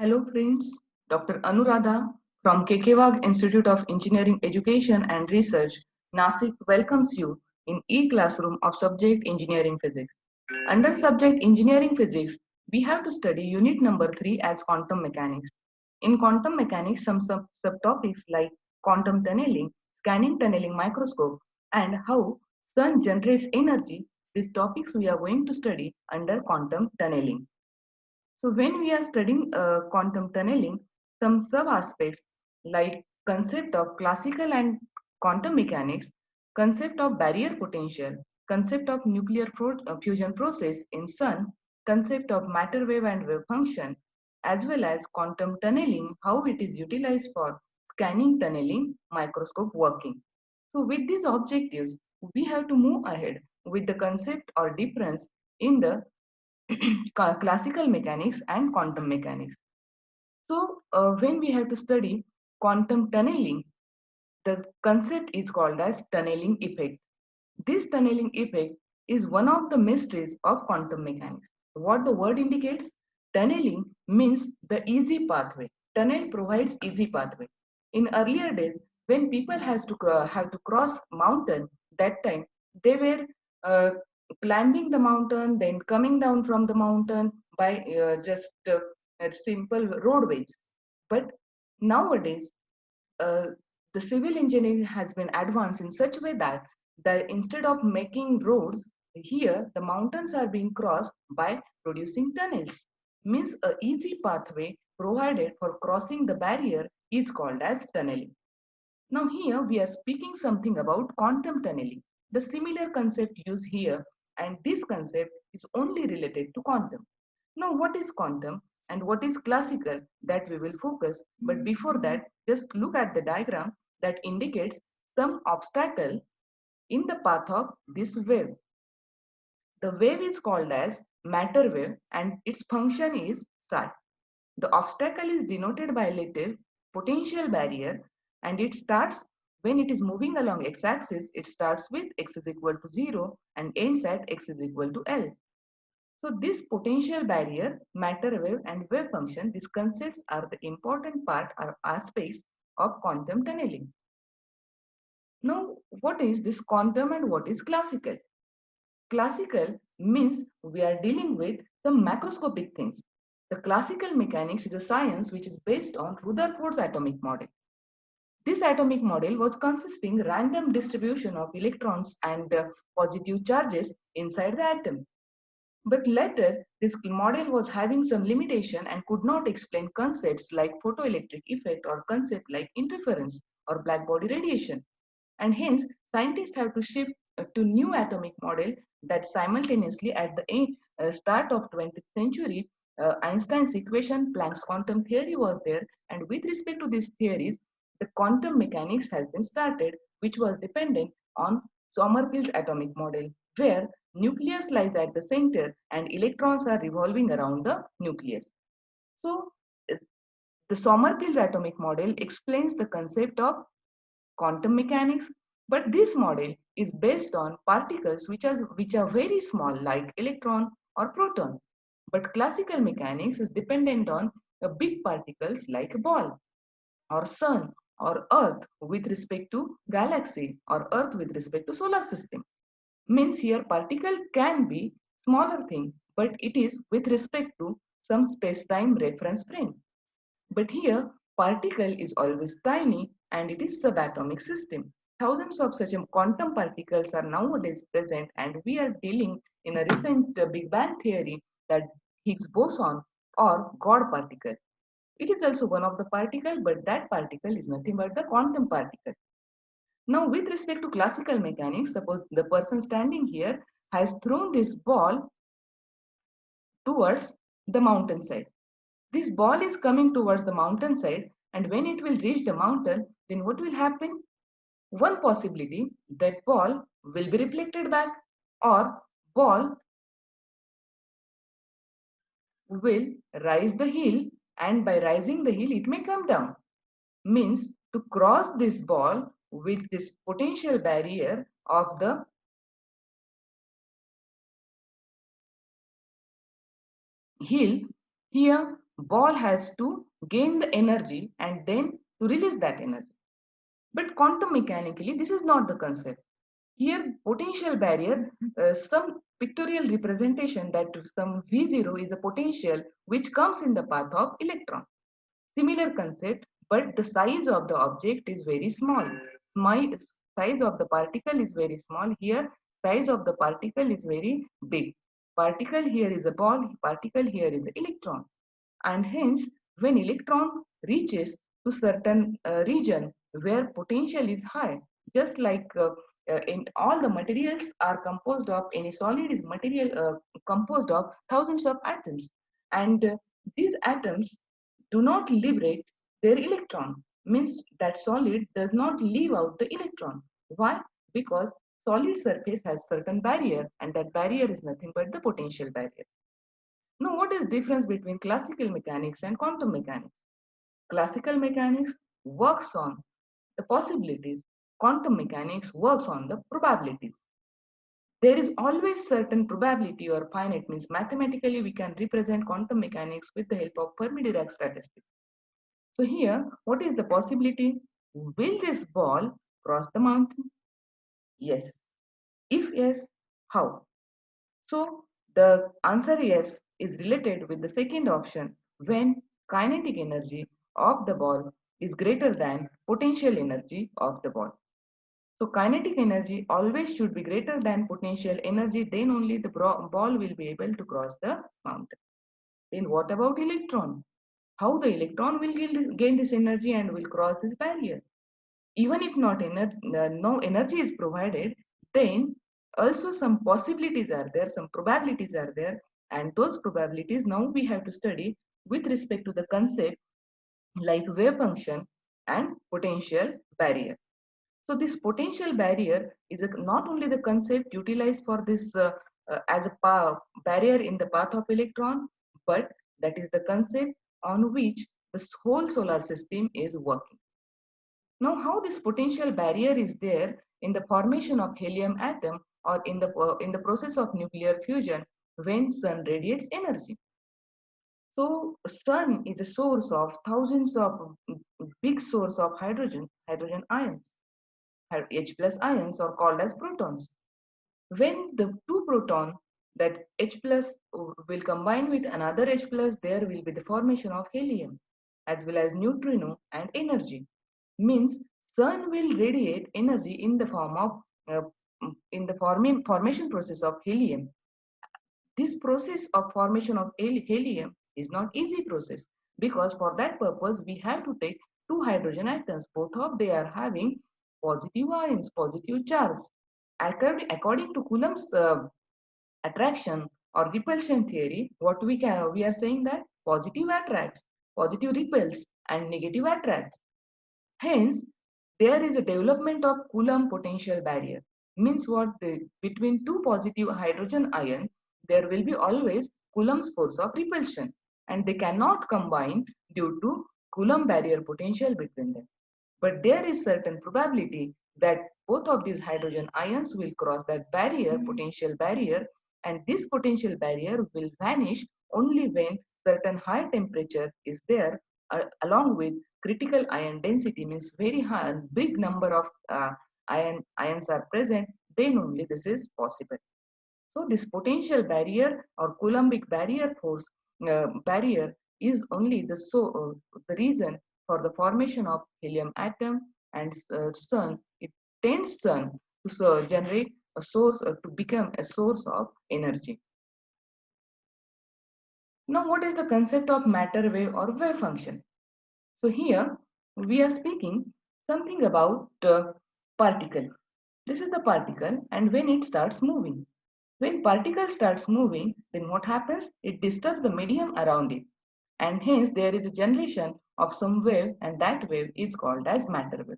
Hello friends, Dr. Anuradha from Kekewag Institute of Engineering Education and Research, Nasik welcomes you in e-classroom of subject engineering physics. Under subject engineering physics, we have to study unit number 3 as quantum mechanics. In quantum mechanics, some subtopics like quantum tunneling, scanning tunneling microscope, and how sun generates energy, these topics we are going to study under quantum tunneling. So when we are studying quantum tunneling, some sub-aspects like concept of classical and quantum mechanics, concept of barrier potential, concept of nuclear fusion process in sun, concept of matter wave and wave function, as well as quantum tunneling, how it is utilized for scanning tunneling microscope working. So with these objectives, we have to move ahead with the concept or difference in the classical mechanics and quantum mechanics. So, when we have to study quantum tunneling, the concept is called as tunneling effect. This tunneling effect is one of the mysteries of quantum mechanics. What the word indicates? Tunneling means the easy pathway. Tunnel provides easy pathway. In earlier days, when people has to have to cross mountain, that time they were uh, climbing the mountain, then coming down from the mountain by just simple roadways. But nowadays, uh, the civil engineering has been advanced in such a way that instead of making roads here, the mountains are being crossed by producing tunnels. Means a easy pathway provided for crossing the barrier is called as tunneling. Now here we are speaking something about quantum tunneling. The similar concept used here, and this concept is only related to quantum. Now what is quantum and what is classical, that we will focus, but before that just look at the diagram that indicates some obstacle in the path of this wave. The wave is called as matter wave and its function is psi. The obstacle is denoted by a little potential barrier, and it starts when it is moving along x-axis. It starts with x is equal to 0 and ends at x is equal to L. So this potential barrier, matter wave and wave function, these concepts are the important part or aspects of quantum tunneling. Now, what is this quantum and what is classical? Classical means we are dealing with some macroscopic things. The classical mechanics is a science which is based on Rutherford's atomic model. This atomic model was consisting random distribution of electrons and positive charges inside the atom. But later, this model was having some limitation and could not explain concepts like photoelectric effect or concept like interference or black body radiation. And hence, scientists have to shift to new atomic model that simultaneously at the start of 20th century, Einstein's equation, Planck's quantum theory was there. And with respect to these theories, the quantum mechanics has been started, which was dependent on Sommerfeld atomic model, where nucleus lies at the center and electrons are revolving around the nucleus. So the Sommerfeld atomic model explains the concept of quantum mechanics, but this model is based on particles which are very small like electron or proton. But classical mechanics is dependent on big particles like a ball or sun or earth with respect to galaxy or earth with respect to solar system. Means here particle can be smaller thing, but it is with respect to some space-time reference frame. But here, particle is always tiny and it is subatomic system. Thousands of such quantum particles are nowadays present, and we are dealing in a recent Big Bang theory that Higgs boson or God particle. It is also one of the particle, but that particle is nothing but the quantum particle. Now, with respect to classical mechanics, suppose the person standing here has thrown this ball towards the mountainside. This ball is coming towards the mountainside, and when it will reach the mountain, then what will happen? One possibility, that ball will be reflected back, or ball will rise the hill, and by rising the hill it may come down. Means to cross this ball with this potential barrier of the hill, here ball has to gain the energy and then to release that energy. But quantum mechanically, this is not the concept. Here, potential barrier, some pictorial representation that some V0 is a potential which comes in the path of electron. Similar concept, but the size of the object is very small. My size of the particle is very small. Here, size of the particle is very big. Particle here is a ball, particle here is an electron. And hence, when electron reaches to certain region where potential is high, just like in all the materials are composed of, any solid is material composed of thousands of atoms, and these atoms do not liberate their electron, means that solid does not leave out the electron. Why? Because solid surface has certain barrier, and that barrier is nothing but the potential barrier. Now, what is difference between classical mechanics and quantum mechanics? Classical mechanics works on the possibilities, quantum mechanics works on the probabilities. There is always certain probability, or finite means mathematically we can represent quantum mechanics with the help of Fermi-Dirac statistics. So here, what is the possibility? Will this ball cross the mountain? Yes. If yes, how? So the answer yes is related with the second option when kinetic energy of the ball is greater than potential energy of the ball. So kinetic energy always should be greater than potential energy, then only the ball will be able to cross the mountain. Then what about electron? How the electron will gain this energy and will cross this barrier? Even if no energy is provided, then also some possibilities are there, some probabilities are there, and those probabilities now we have to study with respect to the concept like wave function and potential barrier. So this potential barrier is not only the concept utilized for this as a barrier in the path of electron, but that is the concept on which the whole solar system is working. Now, how this potential barrier is there in the formation of helium atom or in the process of nuclear fusion when sun radiates energy. So, sun is a source of thousands of big source of hydrogen ions. H plus ions are called as protons. When the two proton that H plus will combine with another H plus, there will be the formation of helium as well as neutrino and energy. Means sun will radiate energy in the form of in the formation process of helium. This process of formation of helium is not easy process, because for that purpose we have to take two hydrogen atoms, both of they are having positive ions, positive charge. According to Coulomb's attraction or repulsion theory, what we are saying that positive attracts, positive repels, and negative attracts. Hence, there is a development of Coulomb potential barrier. Means what? Between two positive hydrogen ions, there will be always Coulomb's force of repulsion, and they cannot combine due to Coulomb barrier potential between them. But there is certain probability that both of these hydrogen ions will cross that barrier, potential barrier, and this potential barrier will vanish only when certain high temperature is there, along with critical ion density, means very high, big number of ions are present, then only this is possible. So this potential barrier or Coulombic barrier force barrier is only the reason for the formation of helium atom and sun. It tends sun to generate a source to become a source of energy. Now, what is the concept of matter wave or wave function? So here we are speaking something about particle. This is the particle, and when it starts moving. When particle starts moving, then what happens? It disturbs the medium around it. And hence there is a generation of some wave, and that wave is called as matter wave.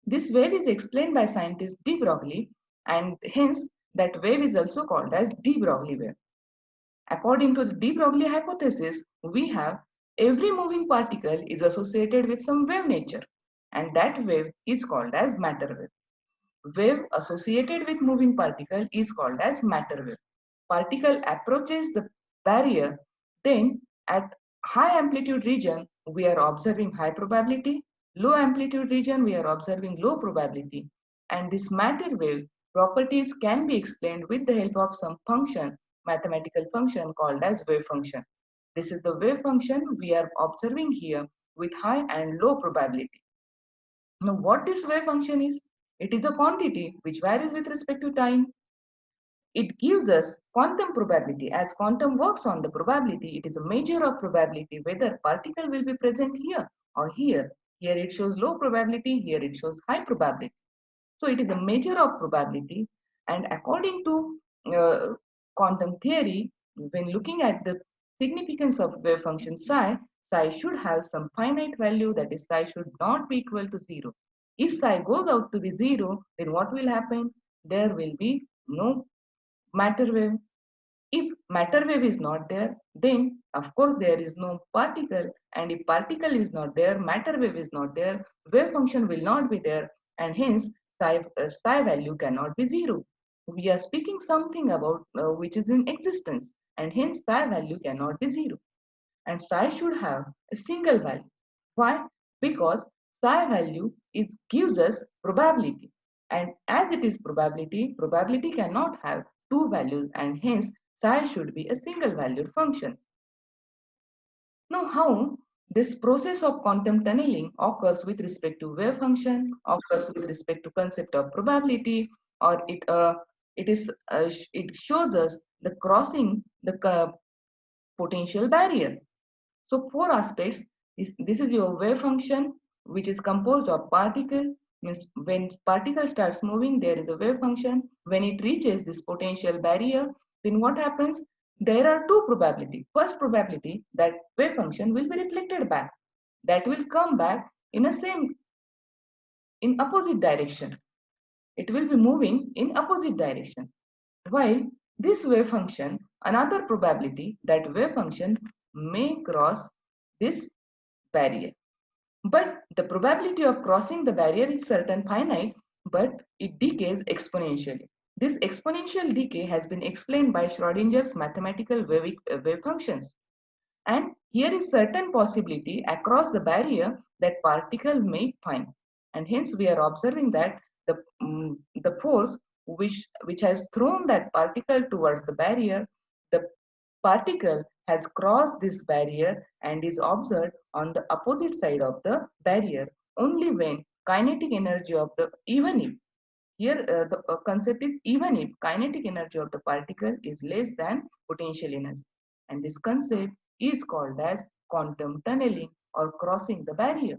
This wave is explained by scientist de Broglie, and hence that wave is also called as de Broglie wave. According to the de Broglie hypothesis, we have every moving particle is associated with some wave nature, and that wave is called as matter wave. Wave associated with moving particle is called as matter wave. Particle approaches the barrier, then at high amplitude region, we are observing high probability. Low amplitude region, we are observing low probability. And this matter wave properties can be explained with the help of some function, mathematical function called as wave function. This is the wave function we are observing here with high and low probability. Now, what this wave function is? It is a quantity which varies with respect to time. It gives us quantum probability. As quantum works on the probability, it is a measure of probability whether particle will be present here or here. Here it shows low probability, here it shows high probability. So it is a measure of probability, and according to uh, quantum theory, when looking at the significance of wave function psi should have some finite value, that is psi should not be equal to 0. If psi goes out to be 0, then what will happen? There will be no matter wave. If matter wave is not there, then of course there is no particle, and if particle is not there, matter wave is not there, wave function will not be there, and hence psi value cannot be 0. We are speaking something about which is in existence, and hence psi value cannot be 0. And psi should have a single value. Why? Because psi value gives us probability, and as it is probability, probability cannot have two values, and hence psi should be a single valued function. Now, how this process of quantum tunneling occurs with respect to wave function, occurs with respect to concept of probability, or it shows us the crossing the potential barrier. So four aspects. This is your wave function, which is composed of particle. Means when particle starts moving, there is a wave function. When it reaches this potential barrier, then what happens? There are two probability. First probability that wave function will be reflected back. That will come back in opposite direction. It will be moving in opposite direction. While this wave function, another probability that wave function may cross this barrier. But the probability of crossing the barrier is certain finite, but it decays exponentially. This exponential decay has been explained by Schrodinger's mathematical wave functions. And here is certain possibility across the barrier that particle may find. And hence we are observing that the force which has thrown that particle towards the barrier, the particle has crossed this barrier and is observed on the opposite side of the barrier only when kinetic energy of the even if here the concept is even if kinetic energy of the particle is less than potential energy, and this concept is called as quantum tunneling or crossing the barrier.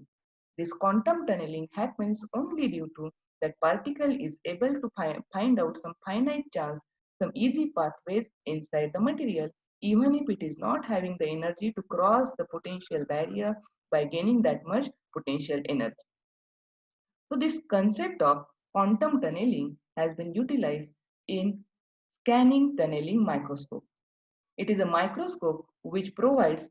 This quantum tunneling happens only due to that particle is able to find out some finite chance, some easy pathways inside the material, even if it is not having the energy to cross the potential barrier by gaining that much potential energy. So this concept of quantum tunneling has been utilized in scanning tunneling microscope. It is a microscope which provides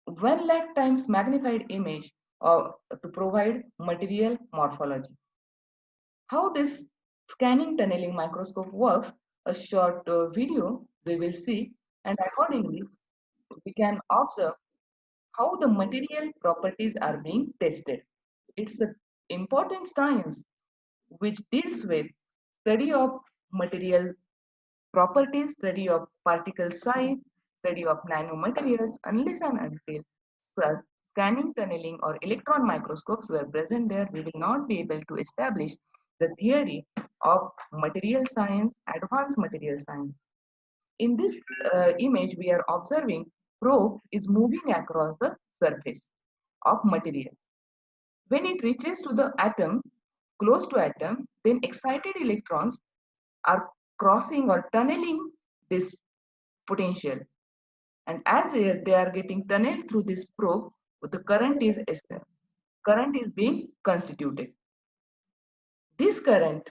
1 lakh times magnified image to provide material morphology. How this scanning tunneling microscope works, a short video we will see, and accordingly we can observe how the material properties are being tested. It's an important science which deals with study of material properties, study of particle size, study of nanomaterials, unless and until scanning, tunneling, or electron microscopes were present there, we will not be able to establish the theory of material science, advanced material science. In this image, we are observing probe is moving across the surface of material. When it reaches to the atom, close to atom, then excited electrons are crossing or tunneling this potential. And as they are getting tunneled through this probe, the current is being constituted. This current,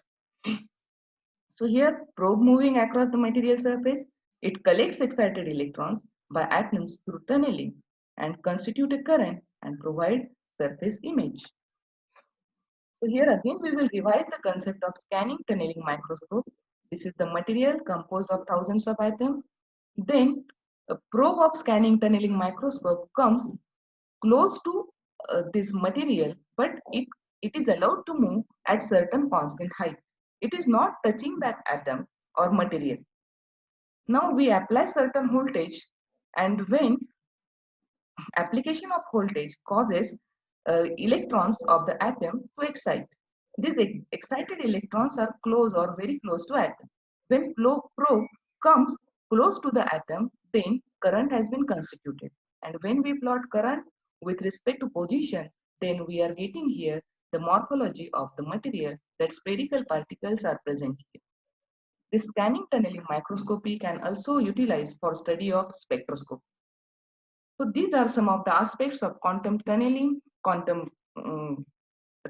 so here probe moving across the material surface, it collects excited electrons by atoms through tunneling and constitute a current and provide surface image. So here again we will revise the concept of scanning tunneling microscope. This is the material composed of thousands of atoms. Then A probe of scanning tunneling microscope comes close to this material, but it is allowed to move at certain constant height. It is not touching that atom or material. Now we apply certain voltage, and when application of voltage causes electrons of the atom to excite. These excited electrons are close or very close to atom. When probe comes close to the atom, then current has been constituted. And when we plot current with respect to position, then we are getting here the morphology of the material that spherical particles are present here. This scanning tunneling microscopy can also utilize for study of spectroscopy. So these are some of the aspects of quantum tunneling, quantum um,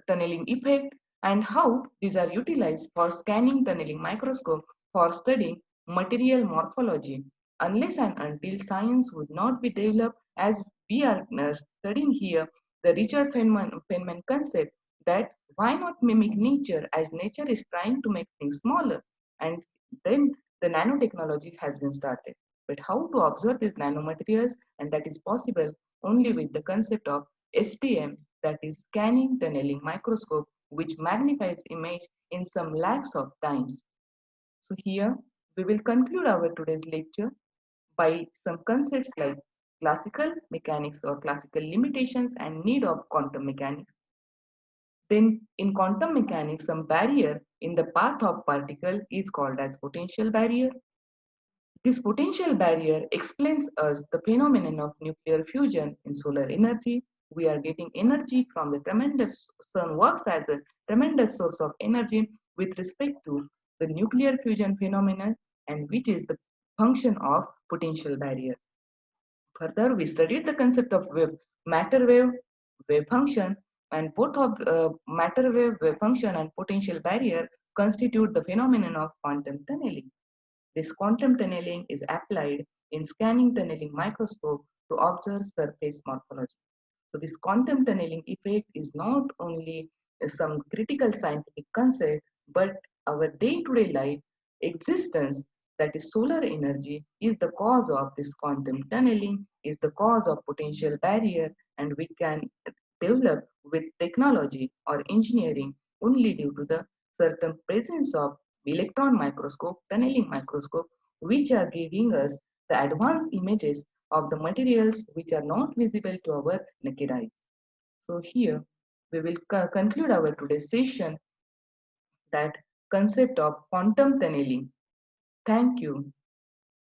tunneling effect, and how these are utilized for scanning tunneling microscope for studying material morphology. Unless and until science would not be developed as we are studying here, the Richard Feynman concept that why not mimic nature as nature is trying to make things smaller, and then the nanotechnology has been started. But how to observe these nanomaterials, and that is possible only with the concept of STM, that is scanning tunneling microscope, which magnifies image in some lakhs of times. So here we will conclude our today's lecture by some concepts like classical mechanics or classical limitations and need of quantum mechanics. Then in quantum mechanics, some barrier in the path of particle is called as potential barrier. This potential barrier explains us the phenomenon of nuclear fusion in solar energy. We are getting energy from the tremendous sun works as a tremendous source of energy with respect to the nuclear fusion phenomenon, and which is the function of potential barrier. Further, we studied the concept of matter wave function, and both of matter wave function and potential barrier constitute the phenomenon of quantum tunneling. This quantum tunneling is applied in scanning tunneling microscope to observe surface morphology. So this quantum tunneling effect is not only some critical scientific concept, but our day-to-day life existence, that is solar energy, is the cause of this quantum tunneling, is the cause of potential barrier, and we can develop with technology or engineering only due to the certain presence of electron microscope, tunneling microscope, which are giving us the advanced images of the materials which are not visible to our naked eye. So here we will conclude our today's session, that concept of quantum tunneling. Thank you.